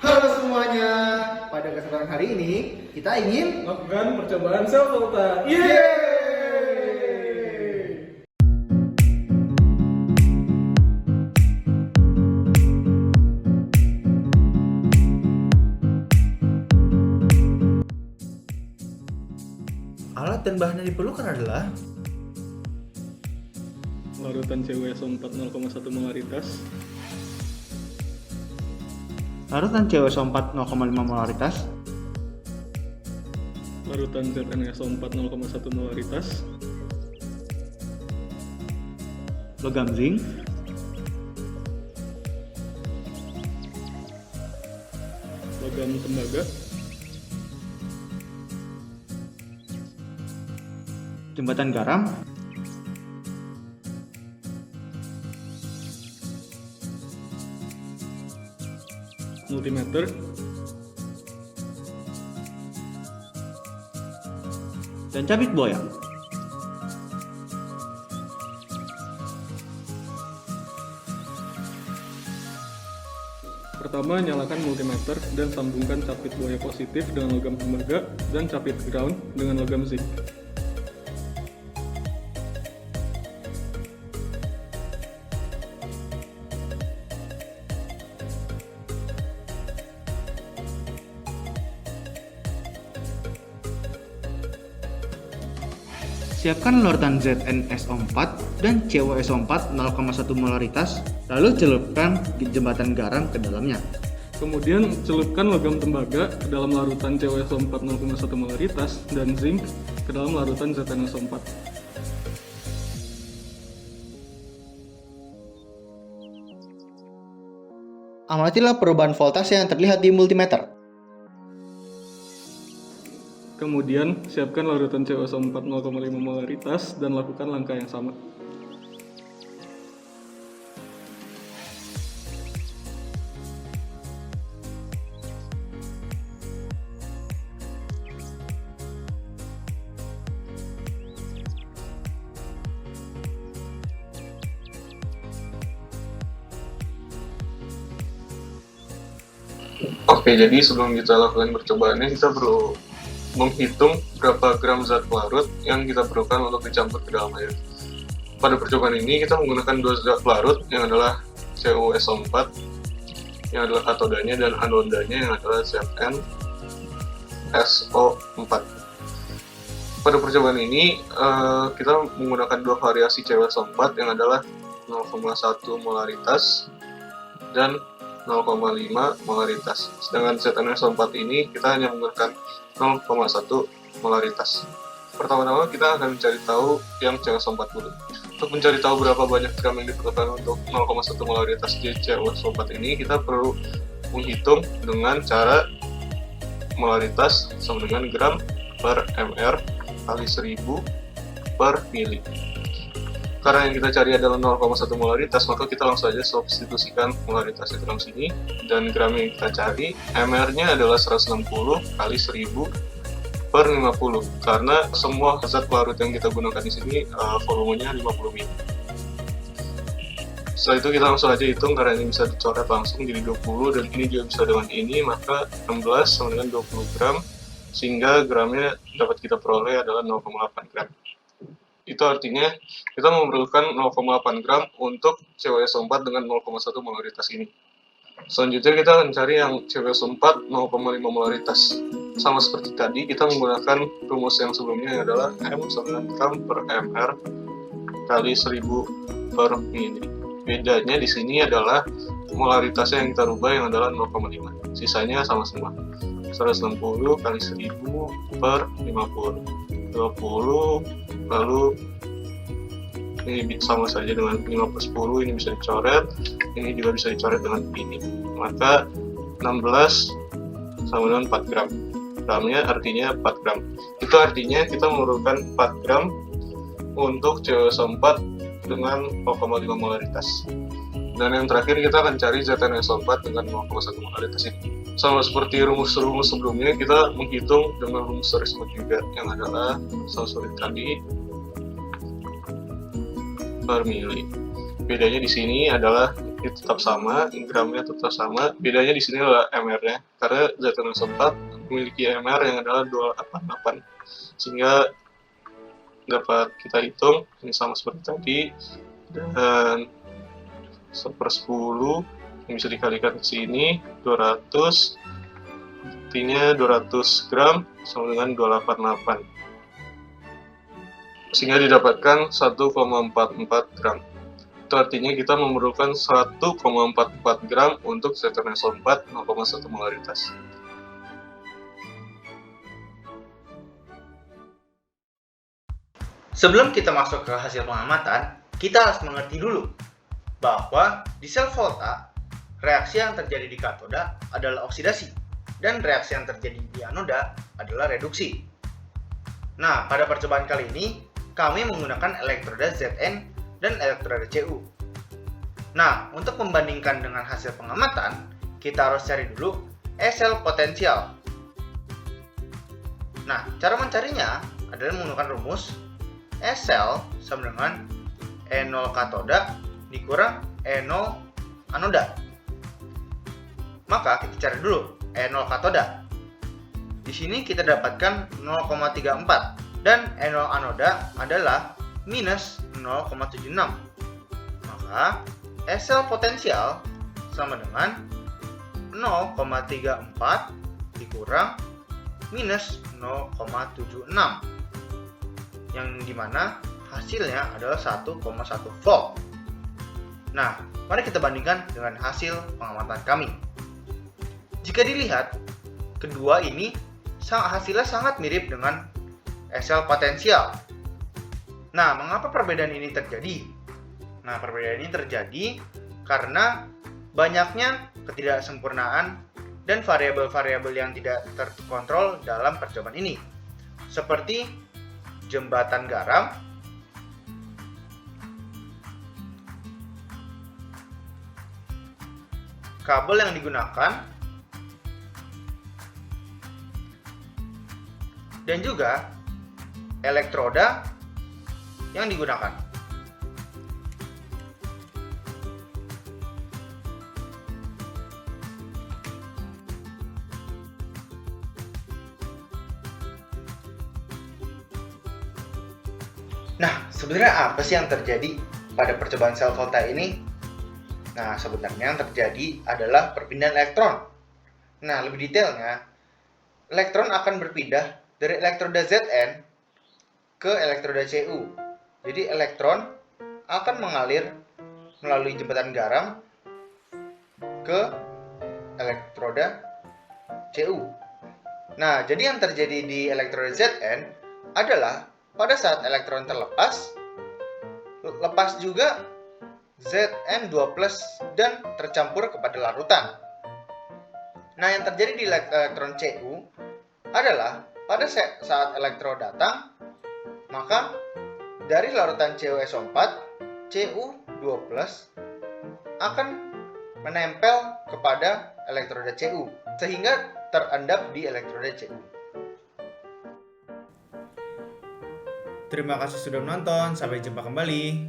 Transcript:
Halo semuanya, pada kesempatan hari ini kita ingin Lakukan percobaan sel volta. Yeay! Alat dan bahan yang diperlukan adalah Larutan CuSO4 0,1 molaritas, larutan CuSO4 0,5 molaritas, larutan ZnSO4 0,1 molaritas, logam zinc, logam tembaga, jembatan garam, multimeter, dan cabik buaya. Pertama, nyalakan multimeter dan sambungkan capit buaya positif dengan logam tembaga dan capit ground dengan logam zinc. Siapkan larutan ZnSO4 dan CuSO4 0,1 molaritas, lalu celupkan jembatan garam ke dalamnya. Kemudian celupkan logam tembaga ke dalam larutan CuSO4 0,1 molaritas dan zinc ke dalam larutan ZnSO4. Amatilah perubahan voltase yang terlihat di multimeter. Kemudian, siapkan larutan CuSO4 0,5 molaritas dan lakukan langkah yang sama. Oke, jadi sebelum kita lakukan percobaannya, kita perlu menghitung berapa gram zat pelarut yang kita perlukan untuk dicampur ke dalam air. Pada percobaan ini kita menggunakan dua zat pelarut yang adalah CuSO4 yang adalah katodanya dan anodanya yang adalah ZnSO4. Pada percobaan ini kita menggunakan dua variasi CuSO4 yang adalah 0,1 molaritas dan 0,5 molaritas. Sedangkan ZnSO4 ini kita hanya menggunakan 0,1 molaritas. Pertama-tama kita akan mencari tahu yang CuSO4 dulu. Untuk mencari tahu berapa banyak gram yang diperlukan untuk 0,1 molaritas CuSO4 ini, kita perlu menghitung dengan cara molaritas sama dengan gram per mr kali 1000 per mili. Karena yang kita cari adalah 0,1 molaritas, maka kita langsung saja substitusikan molaritas di dalam sini, dan gram yang kita cari, mr-nya adalah 160 kali 1000 per 50, karena semua zat pelarut yang kita gunakan di sini volumenya 50 ml. Setelah itu kita langsung aja hitung, karena ini bisa dicoret langsung jadi 20, dan ini juga bisa dengan ini, maka 16 sama dengan 20 gram, sehingga gramnya dapat kita peroleh adalah 0,8 gram. Itu artinya kita memerlukan 0,8 gram untuk CuSO4 dengan 0,1 molaritas ini. Selanjutnya kita akan cari yang CuSO4 0,5 molaritas. Sama seperti tadi, kita menggunakan rumus yang sebelumnya yang adalah M sama dengan gram per mr kali 1000 per mili. Bedanya di sini adalah molaritasnya yang kita rubah yang adalah 0,5. Sisanya sama semua. 160 kali 1000 per 50. 20, lalu ini sama saja dengan 5 per 10, ini bisa dicoret, ini juga bisa dicoret dengan ini. Maka 16 sama dengan 4 gram. Gramnya artinya 4 gram. Itu artinya kita memerlukan 4 gram untuk CuSO4 dengan 0,5 molaritas. Dan yang terakhir kita akan cari ZnSO4 dengan 0,1 molaritas ini. Sama seperti rumus-rumus sebelumnya, kita menghitung dengan rumus aritmetik juga yang adalah sama tadi per mili. Bedanya di sini adalah ini tetap sama, gramnya tetap sama. Bedanya di sini adalah MR-nya, karena ZnSO4 memiliki MR yang adalah 288, sehingga dapat kita hitung ini sama seperti tadi, dan 1/10 yang bisa dikalikan ke sini 200, artinya 200 gram sama dengan 288, sehingga didapatkan 1,44 gram. Itu artinya kita memerlukan 1,44 gram untuk ZnSO4 0,1 molaritas. Sebelum kita masuk ke hasil pengamatan, kita harus mengerti dulu bahwa di sel volta, reaksi yang terjadi di katoda adalah oksidasi dan reaksi yang terjadi di anoda adalah reduksi. Nah, pada percobaan kali ini kami menggunakan elektroda Zn dan elektroda Cu. Nah, untuk membandingkan dengan hasil pengamatan, kita harus cari dulu SL potensial. Nah, cara mencarinya adalah menggunakan rumus SL sama dengan E0 katoda dikurang E0 anoda. Maka kita cari dulu E0 katoda. Di sini kita dapatkan 0,34 dan E0 anoda adalah minus 0,76. Maka SL potensial sama dengan 0,34 dikurang minus 0,76, yang dimana hasilnya adalah 1,1 volt. Nah, mari kita bandingkan dengan hasil pengamatan kami. Jika dilihat, kedua ini hasilnya sangat mirip dengan SL potensial. Nah, mengapa perbedaan ini terjadi? Nah, perbedaan ini terjadi karena banyaknya ketidaksempurnaan dan variabel-variabel yang tidak terkontrol dalam percobaan ini, seperti jembatan garam, kabel yang digunakan, dan juga elektroda yang digunakan. Nah, sebenarnya apa sih yang terjadi pada percobaan sel volta ini? Nah, sebenarnya yang terjadi adalah perpindahan elektron. Nah, lebih detailnya, elektron akan berpindah dari elektroda Zn ke elektroda Cu. Jadi, elektron akan mengalir melalui jembatan garam ke elektroda Cu. Nah, jadi yang terjadi di elektroda Zn adalah pada saat elektron terlepas, lepas juga Zn2+ dan tercampur kepada larutan. Nah, yang terjadi di elektron Cu adalah pada saat elektron datang, maka dari larutan CuSO4, Cu2+ akan menempel kepada elektroda Cu, sehingga terendap di elektroda Cu. Terima kasih sudah menonton, sampai jumpa kembali.